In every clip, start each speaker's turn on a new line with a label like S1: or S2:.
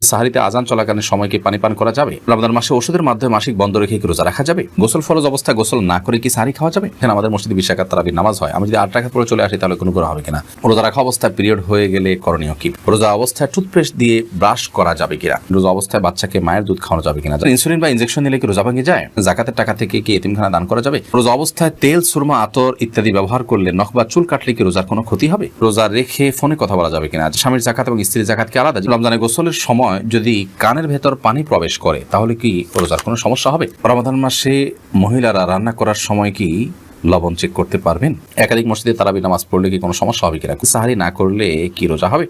S1: সাহারিতে আজান চলাকালীন সময় কি পানি পান করা যাবে? রমজান মাসে ওষুধের মাধ্যমে মাসিক বন্ধ রেখে কি রোজা রাখা যাবে? গোসল ফরজ অবস্থায় গোসল না করে কি সাহারি খাওয়া যাবে? এখানে আমাদের মসজিদে 20 রাকাত তারাবির নামাজ হয়, আমি যদি 8 রাকাত পরে চলে আসি তাহলে কোনো করা হবে কিনা? রোজা রাখা অবস্থায় পিরিয়ড হয়ে গেলে করণীয় কি? রোজা অবস্থায় টুথপেস্ট দিয়ে ব্রাশ করা যাবে কিনা? রোজা অবস্থায় বাচ্চাকে মায়ের দুধ খাওয়ানো যাবে কিনা? ইনসুলিন বা ইনজেকশন নিলে কি রোজা ভেঙে যায়? যাকাতের টাকা থেকে কি এতিমখানা দান করা যাবে? রোজা অবস্থায় তেল, সুরমা, আতর ইত্যাদি ব্যবহার করলে নখ বা চুল কাটলে কি রোজার কোনো ক্ষতি হবে? রোজা রেখে ফোনে কথা বলা যাবে কিনা? স্বামীর জাকাত এবং স্ত্রীর জাকাত কি আলাদা? রমজানে গোসলের সময় যদি কানের ভেতর পানি প্রবেশ করে তাহলে কি রোজার কোনো সমস্যা হবে? রমাদান মাসে মহিলারা রান্না করার সময় কি লবণ চেক করতে পারবেন? একাধিক মসজিদে তারাবি নামাজ পড়লে কি কোনো সমস্যা হবে কিনা? সাহারি না করলে কি রোজা হবে?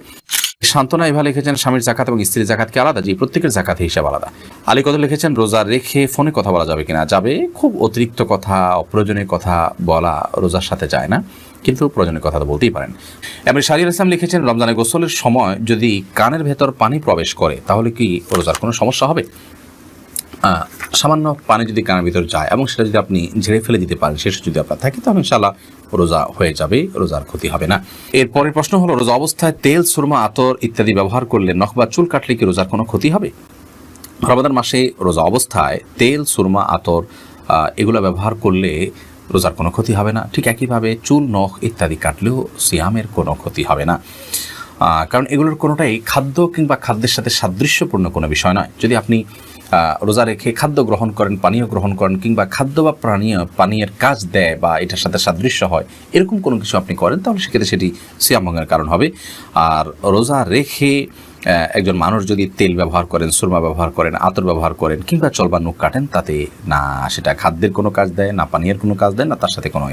S1: শান্তনা এভাবে লিখেছেন, স্বামীর জাকাত এবং স্ত্রীর জাকাত কি আলাদা? জি, প্রত্যেকের জাকাত হিসাব আলাদা। আলী কত লিখেছেন, রোজা রেখে ফোনে কথা বলা যাবে কিনা? যাবে। খুব অতিরিক্ত কথা, অপ্রয়োজনীয় কথা বলা রোজার সাথে যায় না, কিন্তু প্রয়োজনীয় কথা তো বলতেই পারেন। এমনি শাহরিয়ার ইসলাম লিখেছেন, রমজানে গোসলের সময় যদি কানের ভেতর পানি প্রবেশ করে তাহলে কি রোজার কোনো সমস্যা হবে? সামান্য পানি যদি কানের ভিতর যায় এবং সেটা যদি আপনি ঝেড়ে ফেলে দিতে পারেন, শেষ যদি আপনার থাকে, তাহলে ইনশাআল্লাহ রোজা হয়ে যাবে, রোজার ক্ষতি হবে না। এর পরের প্রশ্ন হলো, রোজা অবস্থায় তেল, সুরমা, আতর ইত্যাদি ব্যবহার করলে নখ বা চুল কাটলে কি রোজার কোনো ক্ষতি হবে? রমাদান মাসে রোজা অবস্থায় তেল, সুরমা, আতর এগুলো ব্যবহার করলে রোজার কোনো ক্ষতি হবে না। ঠিক একইভাবে চুল, নখ ইত্যাদি কাটলেও সিয়ামের কোনো ক্ষতি হবে না, কারণ এগুলোর কোনোটাই খাদ্য কিংবা খাদ্যের সাথে সাদৃশ্যপূর্ণ কোনো বিষয় নয়। যদি আপনি রোজা রেখে খাদ্য গ্রহণ করেন, পানীয় গ্রহণ করেন, কিংবা খাদ্য বা পানীয়ের কাজ দেয় বা এটার সাথে সাদৃশ্য হয়, এরকম কোনো কিছু আপনি করেন, তাহলে সেক্ষেত্রে সেটি সিয়াম ভঙ্গের কারণ হবে। আর রোজা রেখে একজন মানুষ যদি তেল ব্যবহার করেন, সুরমা ব্যবহার করেন, আতর ব্যবহার করেন, কিংবা চল বা নখ কাটেন, তাতে না সেটা খাদ্যের কোনো কাজ দেয়, না পানীয়ের কোনো কাজ দেয়, না তার সাথে কোনো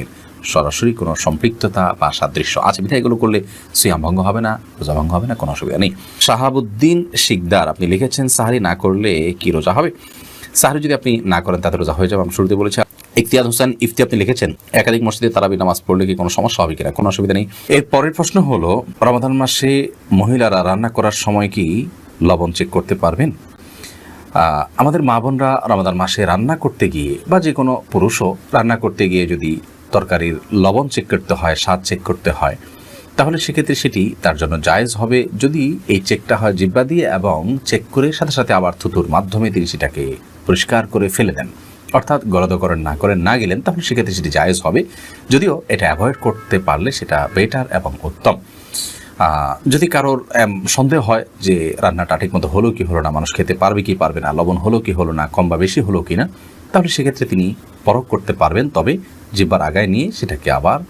S1: সরাসরি কোনো সম্পৃক্ততা বা সাদৃশ্য আছে, বিধায় এগুলো করলে সিয়াম ভঙ্গ হবে না, রোজা ভঙ্গ হবে না, কোনো অসুবিধা নেই। শাহাবুদ্দিন শিকদার আপনি লিখেছেন, সাহারি না করলে কি রোজা হবে? সাহারি যদি আপনি না করেন তাতে রোজা হয়ে যাবে, আমি শুরুতে বলেছি। ইখতিয়ার হোসেন ইফতি আপনি লিখেছেন, একাধিক মসজিদে তারাবি নামাজ পড়লে কি কোনো সমস্যা হবে কিনা? কোনো অসুবিধা নেই। এর পরের প্রশ্ন হলো, রমাদান মাসে মহিলারা রান্না করার সময় কি লবণ চেক করতে পারবেন? আমাদের মা বোনরা রমাদান মাসে রান্না করতে গিয়ে, বা যে কোনো পুরুষও রান্না করতে গিয়ে যদি তরকারির লবণ চেক করতে হয়, স্বাদ চেক করতে হয়, তাহলে সেক্ষেত্রে সেটি তার জন্য জায়েজ হবে, যদি এই চেকটা হয় জিহ্বা দিয়ে এবং চেক করে সাথে সাথে আবার থুতুর মাধ্যমে তিনি সেটাকে পরিষ্কার করে ফেলে দেন, অর্থাৎ গলদকরণ না গেলেন, তাহলে সেক্ষেত্রে সেটি জায়েজ হবে। যদিও এটা অ্যাভয়েড করতে পারলে সেটা বেটার এবং উত্তম। যদি কারোর সন্দেহ হয় যে রান্নাটা ঠিক মতো হলো কি হলো না, মানুষ খেতে পারবে কি পারবে না, লবণ হলো কি হলো না, কম বা বেশি হলো কি না, তাহলে সেক্ষেত্রে তিনি পরখ করতে পারবেন, তবে জিহ্বার আগায় নিয়ে সেটাকে আবার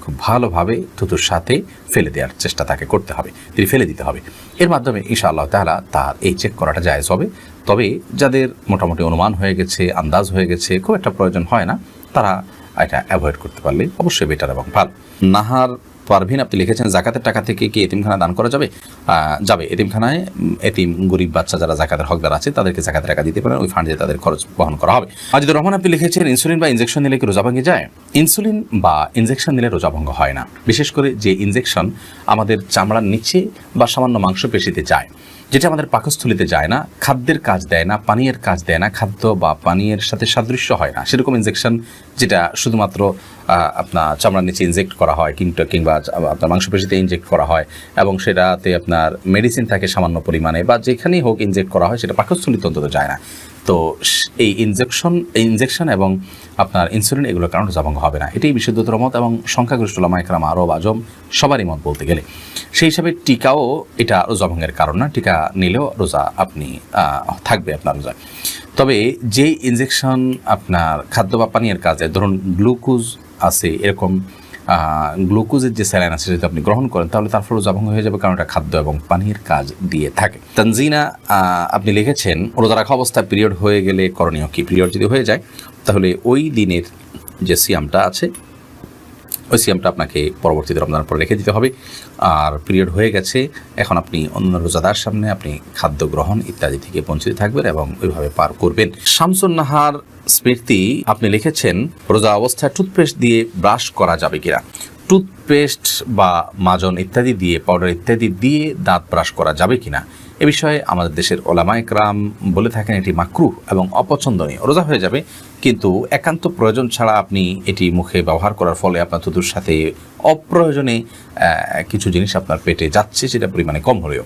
S1: খুব ভালোভাবে থুতুর সাথে ফেলে দেওয়ার চেষ্টা তাকে করতে হবে, তিনি ফেলে দিতে হবে। এর মাধ্যমে ইনশাআল্লাহ তাআলা তার এই চেক করাটা জায়েজ হবে। তবে যাদের মোটামুটি অনুমান হয়ে গেছে, আন্দাজ হয়ে গেছে, খুব একটা প্রয়োজন হয় না, তারা এটা অ্যাভয়েড করতে পারলে অবশ্যই বেটার এবং ভালো। নাহার পারভিন আপনি লিখেছেন, জাকাতের টাকা থেকে কি এতিমখানা দান করা যাবে? যাবে। এতিমখানায় এতিম গরিব বাচ্চা যারা জাকাতের হকদার আছে তাদেরকে জাকাতের টাকা দিতে পারেন, ওই ফান্ডে তাদের খরচ বহন করা হবে। আজিদুর রহমান আপনি লিখেছেন, ইনসুলিন বা ইনজেকশন নিলে কি রোজা ভেঙে যায়? ইনসুলিন বা ইনজেকশন নিলে রোজা ভঙ্গ হয় না, বিশেষ করে যে ইনজেকশন আমাদের চামড়ার নিচে বা সামান্য মাংসপেশিতে যায়, যেটা আমাদের পাকস্থলিতে যায় না, খাদ্যের কাজ দেয় না, পানীয়ের কাজ দেয় না, খাদ্য বা পানীয়ের সাথে সাদৃশ্য হয় না, সেরকম ইনজেকশন যেটা শুধুমাত্র আপনার চামড়ার নিচে ইনজেক্ট করা হয়, কিংবা আপনার মাংসপেশিতে ইনজেক্ট করা হয় এবং সেটাতে আপনার মেডিসিন থাকে সামান্য পরিমাণে, বা যেখানেই হোক ইনজেক্ট করা হয়, সেটা পাকস্থলিতে অন্তত যায় না। তো এই ইনজেকশন এবং আপনার ইনসুলিন এগুলোর কারণে রোজা ভঙ্গ হবে না, এটাই বিশুদ্ধতর মত এবং সংখ্যাগরিষ্ঠ উলামা ইকরাম, আরব আজম সবারই মত বলতে গেলে। সেই হিসাবে টিকাও এটা রোজা ভঙ্গের কারণ না, টিকা নিলেও রোজা আপনি থাকবে আপনার রোজা। তবে যেই ইনজেকশন আপনার খাদ্য বা পানীয়ের কাজে, ধরুন গ্লুকোজ আছে, এরকম গ্লুকোজের যে স্যালাইন আছে যদি আপনি গ্রহণ করেন, তাহলে তার ফলে রোজা ভঙ্গ হয়ে যাবে, কারণ এটা খাদ্য এবং পানির কাজ দিয়ে থাকে। তানজিনা আপনি লিখেছেন, রোজা রাখা অবস্থায় পিরিয়ড হয়ে গেলে করণীয় কি? পিরিয়ড যদি হয়ে যায় তাহলে ওই দিনের যে সিয়ামটা আছে, ওই সিয়ামটা আপনাকে পরবর্তীতে রমজানের পর রেখে দিতে হবে। আর পিরিয়ড হয়ে গেছে, এখন আপনি অন্য রোজাদার সামনে আপনি খাদ্য গ্রহণ ইত্যাদি থেকে বঞ্চিত থাকবেন এবং ওইভাবে পার করবেন। শামসুন নাহার স্মৃতি আপনি লিখেছেন, রোজা অবস্থায় টুথপেস্ট দিয়ে ব্রাশ করা যাবে কিনা? টুথপেস্ট বা মাজন ইত্যাদি দিয়ে, পাউডার ইত্যাদি দিয়ে দাঁত ব্রাশ করা যাবে কিনা, এ বিষয়ে আমাদের দেশের ওলামা ইকরাম বলে থাকেন এটি মাকরুহ এবং অপছন্দনীয়। রোজা হয়ে যাবে, কিন্তু একান্ত প্রয়োজন ছাড়া আপনি এটি মুখে ব্যবহার করার ফলে আপনার থুতুর সাথে অপ্রয়োজনে কিছু জিনিস আপনার পেটে যাচ্ছে, সেটা পরিমাণে কম হলেও।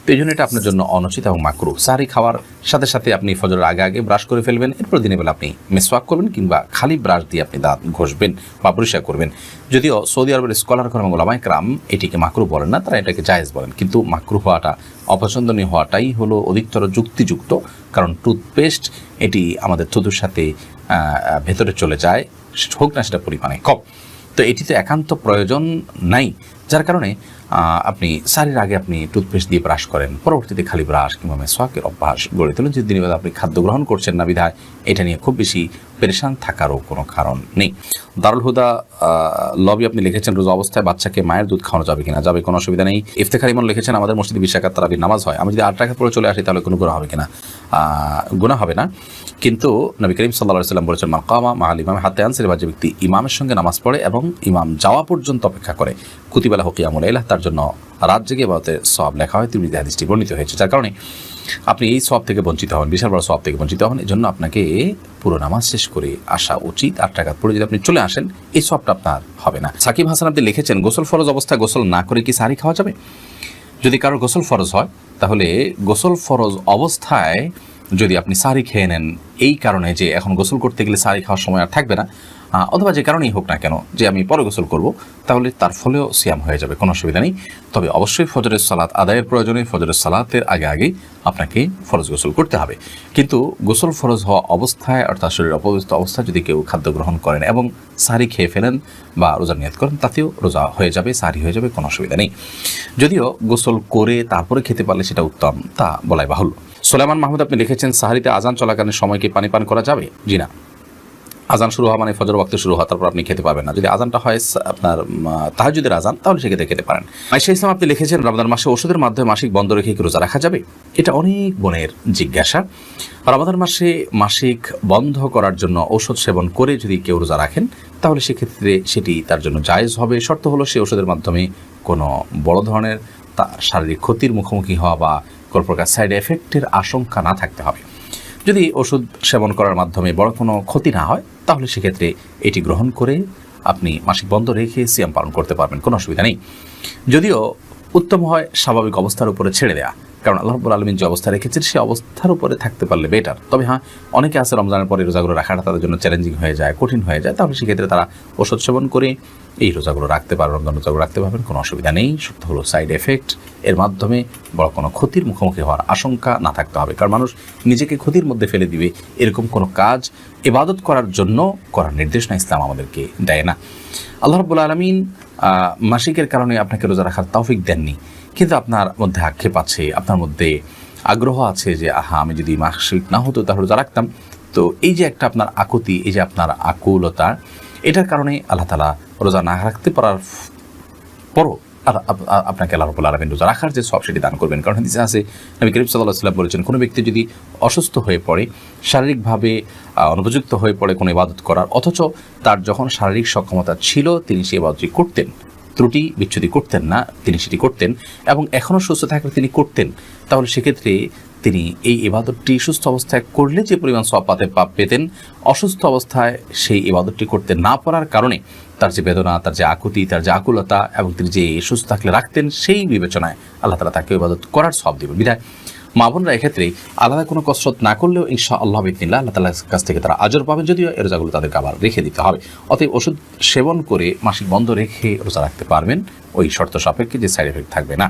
S1: তো এই জন্য এটা আপনার জন্য অনুচিত এবং মাকরুহ। সাহরি খাওয়ার সাথে সাথে আপনি ফজরের আগে আগে ব্রাশ করে ফেলবেন, এরপর দিনের বেলা আপনি মেসওয়াক করবেন কিংবা খালি ব্রাশ দিয়ে আপনি দাঁত ঘষবেন বা পরিষ্কার করবেন। যদিও সৌদি আরবের স্কলারগণ এবং ওলামায়ে কেরাম এটিকে মাকরুহ বলেন না, তারা এটাকে জায়েজ বলেন, কিন্তু মাকরুহ হওয়াটা, অপছন্দনীয় হওয়াটাই হলো অধিকতর যুক্তিযুক্ত। কারণ টুথপেস্ট এটি আমাদের থুতুর সাথে ভেতরে চলে যায়, হোক না সেটা পরিমাণে কম, তো এটিতে একান্ত প্রয়োজন নাই, যার কারণে আপনি সারির আগে আপনি টুথপেস্ট দিয়ে ব্রাশ করেন, পরবর্তীতে খালি ব্রাশ কিংবা মেসওয়াকের অভ্যাস গড়ে তোলেন। যে দিনের বেলা আপনি খাদ্য গ্রহণ করছেন না বিধায় এটা নিয়ে খুব বেশি পেরেশান থাকারও কোনো কারণ নেই। দারুল হুদা লবি আপনি লিখেছেন, রোজা অবস্থায় বাচ্চাকে মায়ের দুধ খাওয়ানো যাবে কিনা? যাবে, কোনো অসুবিধা নেই। ইফতেখার ইমন লিখেছেন, আমাদের মসজিদে 20 রাকাত তারাবির নামাজ হয়, আমি যদি 8 রাকাত পরে চলে আসি তাহলে কোনো গুনাহ হবে কিনা? গুনাহ হবে না, কিন্তু নবী করিম সাল্লাল্লাহু আলাইহি ওয়াসাল্লাম বলেছেন, মাকামা মাআল ইমাম হাত্তা ইয়ানসির, যে ব্যক্তি ইমামের সঙ্গে নামাজ পড়ে এবং ইমাম যাওয়া পর্যন্ত অপেক্ষা করে, কুতিবা লাহু কিয়ামুল লাইল, তার জন্য রাত জেগে ইবাদতের সওয়াব লেখা হয়। তিরমিজি হাদিসটি বর্ণিত হয়েছে, যার কারণে আপনি এই সওয়াব থেকে বঞ্চিত হবেন, বিশাল বড় সওয়াব থেকে বঞ্চিত হবেন। এজন্য আপনাকে পুরো নামাজ শেষ করে আসা উচিত। 8 রাকাত পড়ে যদি আপনি চলে আসেন এই সওয়াবটা আপনার হবে না। সাকিব হাসান আপনি লিখেছেন, গোসল ফরজ অবস্থায় গোসল না করে কি সাহরি খাওয়া যাবে? যদি কারোর গোসল ফরজ হয় তাহলে গোসল ফরজ অবস্থায় যদি আপনি সাহরি খেয়ে নেন এই কারণে যে এখন গোসল করতে গেলে সাহরি খাওয়ার সময় আর থাকবে না, অথবা যে কারণেই হোক না কেন যে আমি পরে গোসল করব, তাহলে তার ফলেও সিয়াম হয়ে যাবে, কোনো অসুবিধা নেই। তবে অবশ্যই ফজরের সালাত আদায়ের প্রয়োজনে ফজরের সালাতের আগে আগেই আপনাকে ফরজ গোসল করতে হবে। কিন্তু গোসল ফরজ হওয়া অবস্থায় অর্থাৎ শরীর অপবিত্র অবস্থায় যদি কেউ খাদ্য গ্রহণ করেন এবং সাহরি খেয়ে ফেলেন বা রোজা নিয়ত করেন, তাতেও রোজা হয়ে যাবে, সাহরি হয়ে যাবে, কোনো অসুবিধা নেই। যদিও গোসল করে তারপরে খেতে পারলে সেটা উত্তম, তা বলাই বাহুল্য। সোলাইমান মাহমুদ আপনি লিখেছেন, সাহরিতে আজান চলাকালীন সময় কি পানি পান করা যাবে? জি না। আজান শুরু হওয়া মানে ফজর ওয়াক্ত শুরু হওয়া, তারপর আপনি খেতে পারবেন না। যদি আজানটা হয় আপনার তাহাজ্জুদের আজান, তাহলে সেক্ষেত্রে খেতে পারেন। আয়েশা ইসলাম আপনি লিখেছেন, রমজান মাসে ওষুধের মাধ্যমে মাসিক বন্ধ রেখে কি রোজা রাখা যাবে? এটা অনেক বোনের জিজ্ঞাসা। রমজান মাসে মাসিক বন্ধ করার জন্য ঔষধ সেবন করে যদি কেউ রোজা রাখেন তাহলে সেক্ষেত্রে সেটি তার জন্য জায়েজ হবে। শর্ত হলো সে ওষুধের মাধ্যমে কোনো বড় ধরনের শারীরিক ক্ষতির মুখোমুখি হওয়া বা কোনো প্রকার সাইড এফেক্টের আশঙ্কা না থাকতে হবে। যদি ওষুধ সেবন করার মাধ্যমে বড় কোনো ক্ষতি না হয় তাহলে সেক্ষেত্রে এটি গ্রহণ করে আপনি মাসিক বন্ধ রেখে সিয়াম পালন করতে পারবেন, কোনো অসুবিধা নেই। যদিও উত্তম হয় স্বাভাবিক অবস্থার উপরে ছেড়ে দেওয়া, কারণ আল্লাহ রাব্বুল আলামিন যে অবস্থা রেখেছেন সেই অবস্থার উপরে থাকতে পারলে বেটার। তবে হ্যাঁ, অনেকে আছে রমজানের পরে রোজাগুলো রাখাটা তাদের জন্য চ্যালেঞ্জিং হয়ে যায়, কঠিন হয়ে যায়, তাহলে সেক্ষেত্রে তারা ওষুধ সেবন করে এই রোজাগুলো রাখতে পারবেন, রমজান রোজাগুলো রাখতে পারবেন, কোনো অসুবিধা নেই। সত্য হলো সাইড এফেক্ট, এর মাধ্যমে বড় কোনো ক্ষতির মুখোমুখি হওয়ার আশঙ্কা না থাকতে হবে। কারণ মানুষ নিজেকে ক্ষতির মধ্যে ফেলে দিবে এরকম কোনো কাজ ইবাদত করার জন্য করার নির্দেশনা ইসলাম আমাদেরকে দেয় না। আল্লাহ রাব্বুল আলামিন মাসিকের কারণে আপনাকে রোজা রাখার তৌফিক দেননি, কিন্তু আপনার মধ্যে আক্ষেপ আছে, আপনার মধ্যে আগ্রহ আছে যে আমি যদি মাসিক না হতো তাহলে রোজা রাখতাম। তো এই যে একটা আপনার আকুতি, এই যে আপনার আকুলতা, এটার কারণে আল্লাহ তাআলা রোজা না রাখতে পারার পরও আপনাকে আল্লাহ রাব্বুল আলামিন রোজা রাখার যে সব সেটি দান করবেন। কারণ হাদিসে আছে, নবী করিম সাল্লাল্লাহু আলাইহি ওয়াসাল্লাম বলেছেন, কোনো ব্যক্তি যদি অসুস্থ হয়ে পড়ে, শারীরিকভাবে অনুপযুক্ত হয়ে পড়ে কোনো ইবাদত করার, অথচ তার যখন শারীরিক সক্ষমতা ছিল তিনি সেই ইবাদতটি করতেন, ত্রুটি বিচ্যুতি করতেন না, তিনি সেটি করতেন এবং এখনও সুস্থ থাকলে তিনি করতেন, তাহলে সেক্ষেত্রে তিনি এই ইবাদতটি সুস্থ অবস্থায় করলে যে পরিমাণ সওয়াব পেতেন, অসুস্থ অবস্থায় সেই ইবাদতটি করতে না পারার কারণে তার যে বেদনা, তার যে আকুতি, তার যে আকুলতা এবং তিনি যে সুস্থ থাকলে রাখতেন, সেই বিবেচনায় আল্লাহ তাআলা তাকে ইবাদত করার সওয়াব দিবেন। বিধায় মা বোনরা এক্ষেত্রে আলাদা কোনো কসরত না করলেও ইনশাআল্লাহ বিইذনিল্লাহ আল্লাহ তাআলার কাছ থেকে তারা আজর পাবেন, যদিও এর রোজাগুলো তাদেরকে আবার রেখে দিতে হবে। অতএব ওষুধ সেবন করে মাসিক বন্ধ রেখে রোজা রাখতে পারবেন, ওই শর্ত সাপেক্ষে যে সাইড এফেক্ট থাকবে না।